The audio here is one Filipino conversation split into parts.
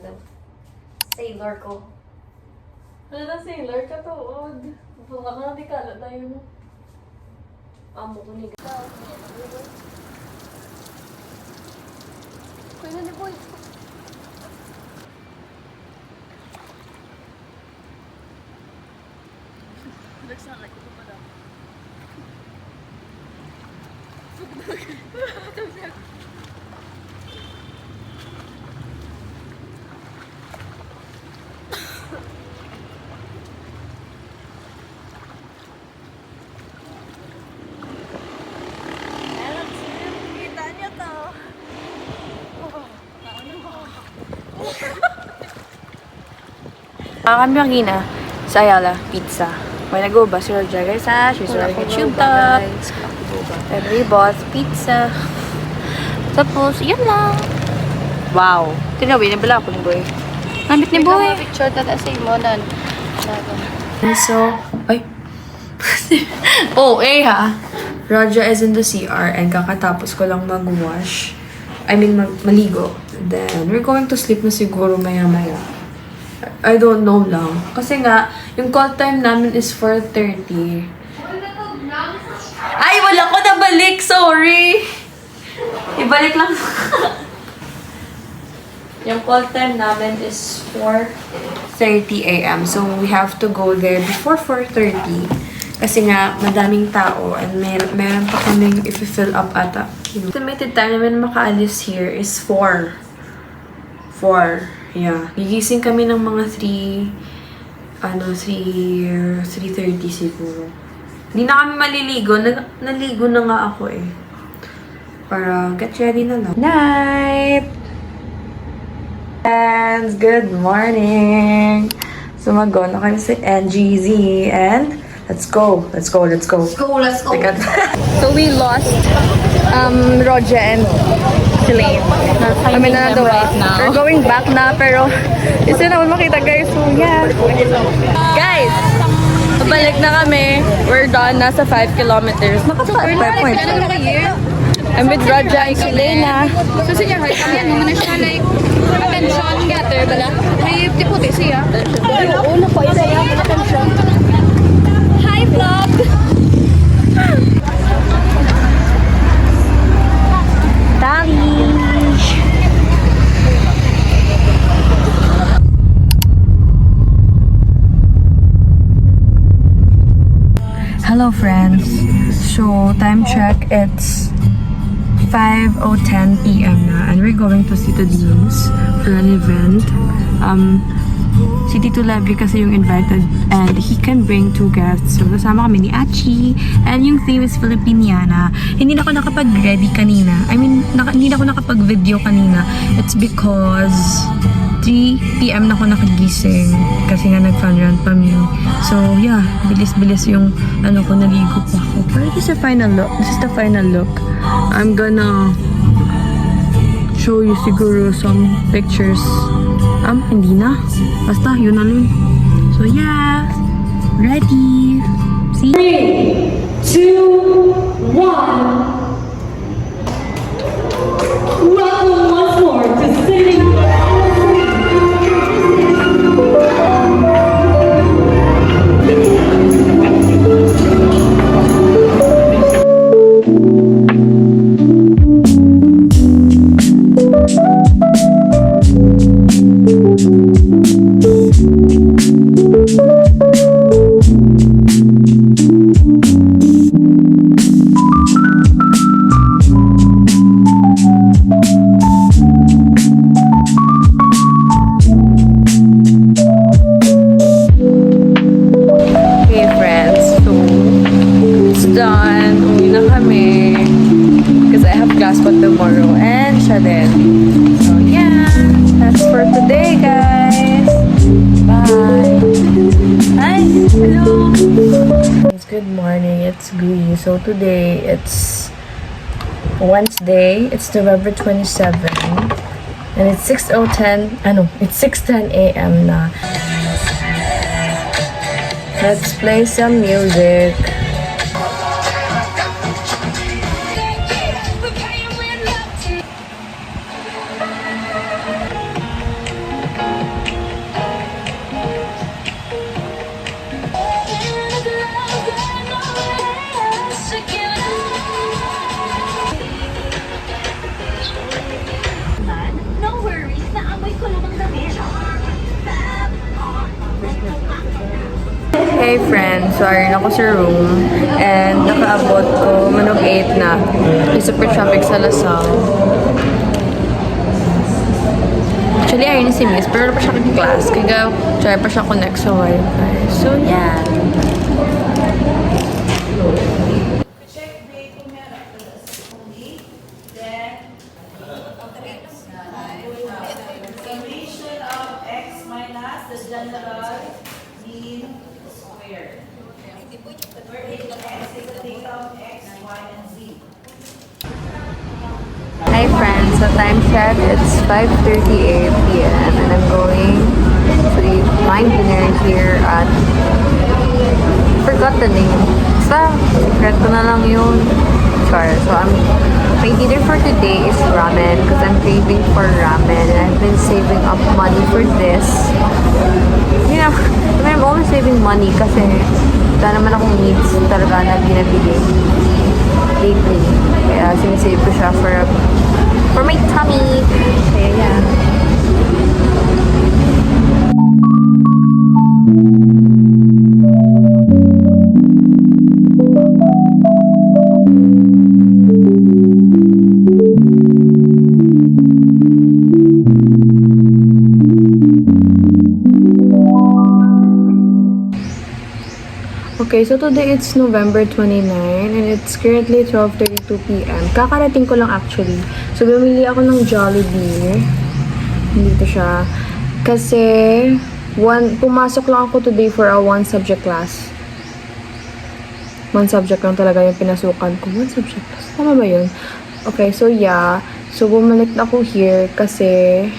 daw. Sailor ko. Ano na sailor ka to? Baka nga di kala tayo no. Amo ko ni Kuya na ni boy. Looks not like ito pala. Kita niyo to. Kami kanina sa Ayala Pizza. May nag-uba si Roger guys ha. She's wearing a tube top. And we bought pizza. Tapos, yan lang. Wow. Tinawi, nabala ako ni Boy. Nambit ni Boy. picture tata sa imo nan. So, ay. Oh, ha. Roger is in the CR and kakatapos ko lang mag-wash. I mean, maligo. Then, we're going to sleep na siguro maya-maya. I don't know lang. Kasi nga, yung call time namin is 4:30. Ay, wala ko nabalik! Sorry! Ibalik lang. Yung call time namin is 4:30 a.m. So, we have to go there before 4:30. Kasi nga, madaming tao and meron pa kaming if-fill up ata. Estimated time namin makaalis here is 4. Yeah. Gigising kami ng mga 3:30 siguro. Hindi na kami maliligo. Naligo na nga ako eh. Para get ready na lang. Night! Friends, good morning! Sumago na kami sa NGZ and let's go. Let's go. So we lost Roger and Celine. Kami na daw. We're going back na pero isa na makita guys. So yeah. Guys! Pabalik na kami. We're done. Nasa 5 kilometers. Naka 5 points. I'm with Roger and Selena. So siya, kami ano na siya like attention getter bala. May puti siya. Ulo ko isa yung attention. Hi vlog! Dalish! Hello friends! So time check, it's 5:10 p.m. na and we're going to Cito Dinos for an event. Si Tito Levy kasi yung invited and he can bring 2 guests. So, kasama kami ni Achi and yung theme is Filipiniana. Hindi na ako nakapag-ready kanina. I mean, hindi na ako nakapag-video kanina. It's because 3 p.m. na ako nakagising kasi nga nag-fun run pa me. So, yeah, bilis-bilis yung naligo pa ako. Pero this is the final look. This is the final look. I'm gonna show you siguro some pictures. Hindi na. Basta, yun na lang. So, yeah. Ready. See? 3, 2, 1. Welcome once more to City. Tomorrow and siya din. So yeah, that's for today guys. Bye. Hi, hello. Good morning, it's Gui. So today it's Wednesday. It's November 27 and it's 6:10. It's 6:10 a.m. na. Let's play some music. Hey friends, so ayun ako sa room and nakaabot ko manog 8 na. May super traffic sa Lasal. Actually, ayun si Miss, pero pa siya class. Kaya try pa siya connect sa wifi. So yeah. Summation of x minus the general mean square. Where x is the data of x, y, and z. Hi friends, so time check, it's 5:38 p.m. and I'm going to eat my dinner here at, forgot the name. Basta, secret ko na lang yun. Sorry, so my dinner for today is ramen because I'm craving for ramen and I've been saving up money for this. You know, I'm always saving money kasi wala naman akong needs talaga na binabili lately. Kaya sinisave ko siya for my tummy. Kaya yeah. Okay, so today it's November 29 and it's currently 12:32 p.m. Kakarating ko lang actually. So, bumili ako ng Jollibee. Dito siya. Kasi, pumasok lang ako today for a one subject class. One subject lang talaga yung pinasukan ko. One subject class. Tama ba yun? Okay, so yeah. So, bumalik na ako here kasi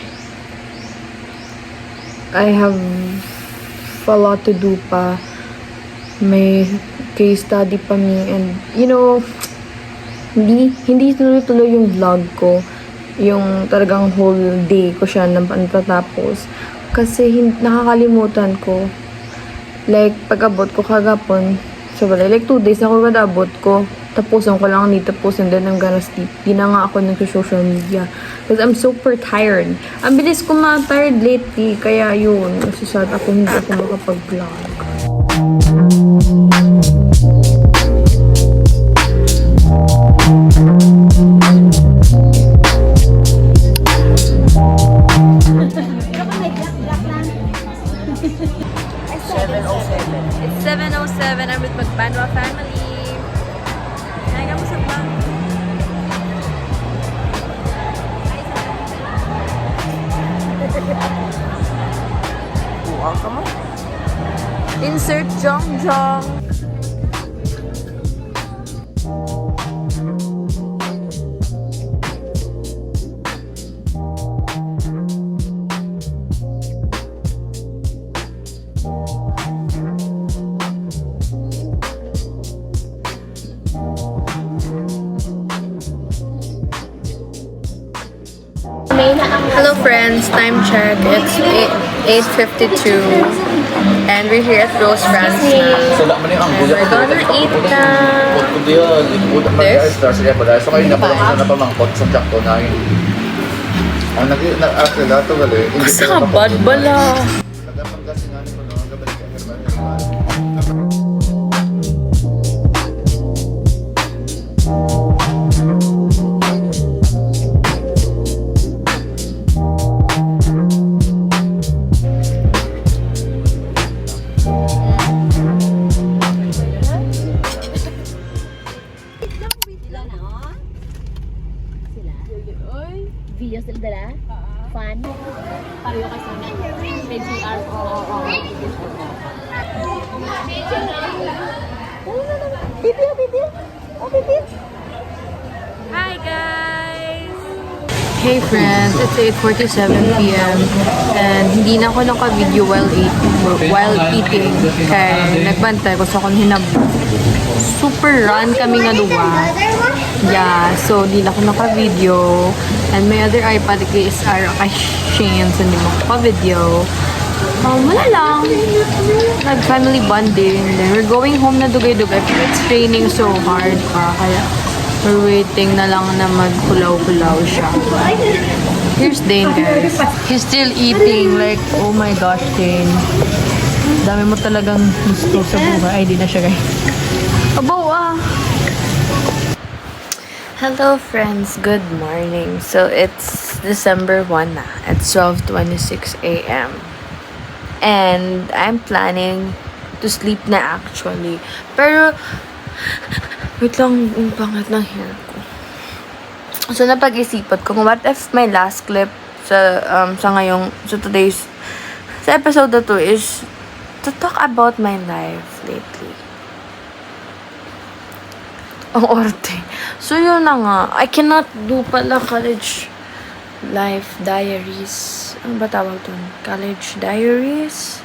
I have a lot to do pa. May case study pa me and you know, hindi tuloy-tuloy yung vlog ko. Yung talagang whole day ko siya natatapos. Kasi nakakalimutan ko. Like, pag-abot ko kagapon, so wala, like 2 days na ako kada-abot ko. Tapusan ko lang ni tapos and then I'm gonna sleep. Di na nga ako nag-social media. Because I'm super tired. Ang bilis ko ma-tired lately. Kaya yun, nasasad ako hindi ako makapag-vlog. It's 7:07. I'm with Magbanwa family. Kaya mo sa vlog. Buwang ka mo. Insert Jong Jong. Hello friends, time check. It's 8:52 and we're here at Rose France na. We're gonna eat na this. So kayo na pamangkot sa jakto na yun. Ang nag-actually dato gali. Sabad bala. Video sila dala? Fun? Pareho kasi may GR ko. Hi guys! Hey friends, it's 8:47 p.m. and hindi na ako naka-video while eating. Kaya nagbantay ko sa akong hinab. Super run kami nga duwa. Yeah, so hindi na ako naka-video. And my other iPad is kay Shane, so hindi mo naka-video. Wala lang. Nag-family bonding. Then we're going home na dugay-dugay. Pero it's raining so hard pa. Kaya we're waiting na lang na magkulaw-kulaw siya. Here's Dane, guys. He's still eating. Like, oh my gosh, Dane. Dami mo talagang gusto sa buhay. Ay, di na siya guys. Abaw Hello friends, good morning. So it's December 1 na. It's 12:26 a.m. And I'm planning to sleep na actually. Pero, wait lang, ang pangit ng hair ko. So napag-isipan ko, what if my last clip sa today's sa episode na to is to talk about my life lately. Ang orte. So, yun na nga. I cannot do pala college life diaries. Ano ba tawag dun? College diaries?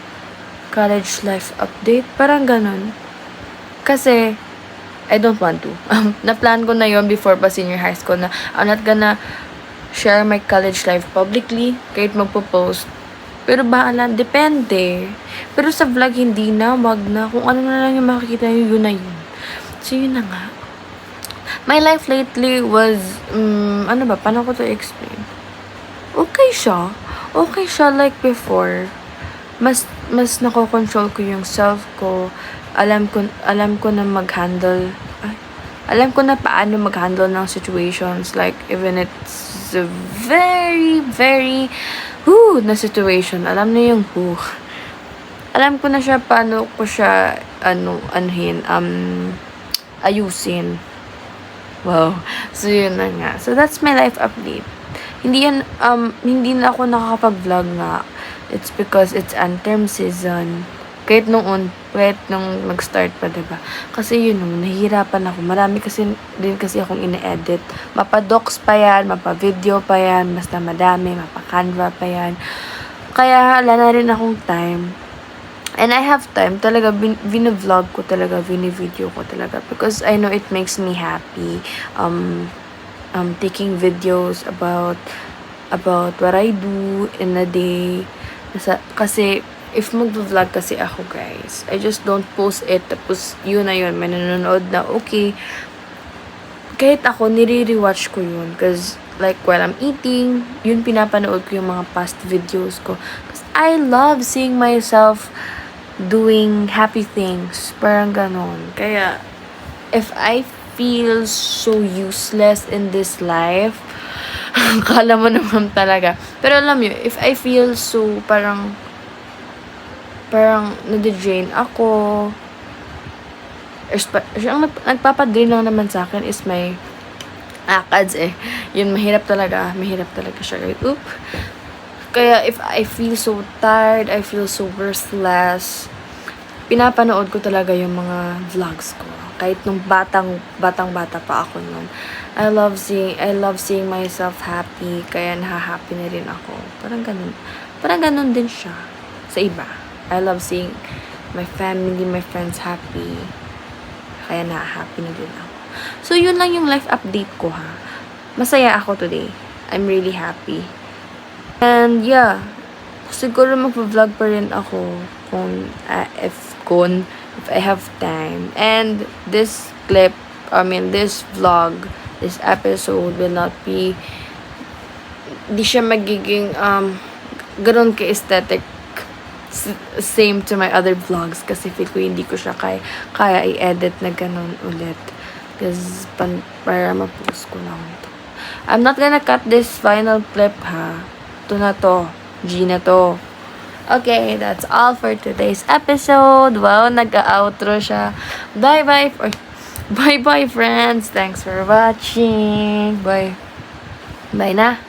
College life update? Parang ganun. Kasi, I don't want to. Na-plan ko na yon before pa senior high school na I'm not gonna share my college life publicly kahit magpo-post. Pero bahala, depende. Pero sa vlog, hindi na, wag na. Kung ano na lang yung makikita nyo, yun na yun. So, yun na nga. My life lately was, paano ko to explain? Okay siya. Okay siya like before. Mas nakokontrol ko yung self ko. Alam ko na mag-handle. Alam ko na paano mag-handle ng situations. Like, even it's a very, very, na situation. Alam na yung Alam ko na siya paano ko siya, ayusin. Wow. So, yun na nga. So, that's my life update. Hindi na ako nakakapag-vlog nga. It's because it's anthem season. Kahit nung mag-start pa, diba? Kasi yun, nahihirapan ako. Marami kasi akong ine-edit. Mapa-docs pa yan, mapa-video pa yan, basta madami, mapa-canva pa yan. Kaya, wala na rin akong time. And I have time talaga, vlog ko talaga, video ko talaga. Because I know it makes me happy. Taking videos about what I do in a day. Kasi, if mag-vlog kasi ako, guys, I just don't post it. Tapos, yun na yun. May nanonood na, okay. Kahit ako, nire-rewatch ko yun. Because, like, while I'm eating, yun pinapanood ko yung mga past videos ko. Because I love seeing myself doing happy things. Parang ganon. Kaya, if I feel so useless in this life, kala mo naman talaga. Pero alam nyo, if I feel so parang nade-drain ako, ang nagpapadrain lang naman sa akin is my ACADS Yun, mahirap talaga siya. Kaya if I feel so tired, I feel so worthless, pinapanood ko talaga yung mga vlogs ko. Kahit nung batang-bata pa ako nun. I love seeing myself happy, kaya nahahappy na rin ako. Parang ganun din siya sa iba. I love seeing my family, my friends happy, kaya nahahappy na din ako. So, yun lang yung life update ko, ha. Masaya ako today. I'm really happy. And yeah, siguro mag-vlog pa rin ako if I have time. And this vlog, this episode will not be, di siya magiging ganun ka-aesthetic same to my other vlogs kasi feel ko hindi ko siya kaya i-edit na ganun ulit. Because para ma-post ko lang ito. I'm not gonna cut this final clip, ha. Ito na to. G na to. Okay, that's all for today's episode. Wow, nag-outro siya. Bye-bye, friends. Thanks for watching. Bye. Bye na.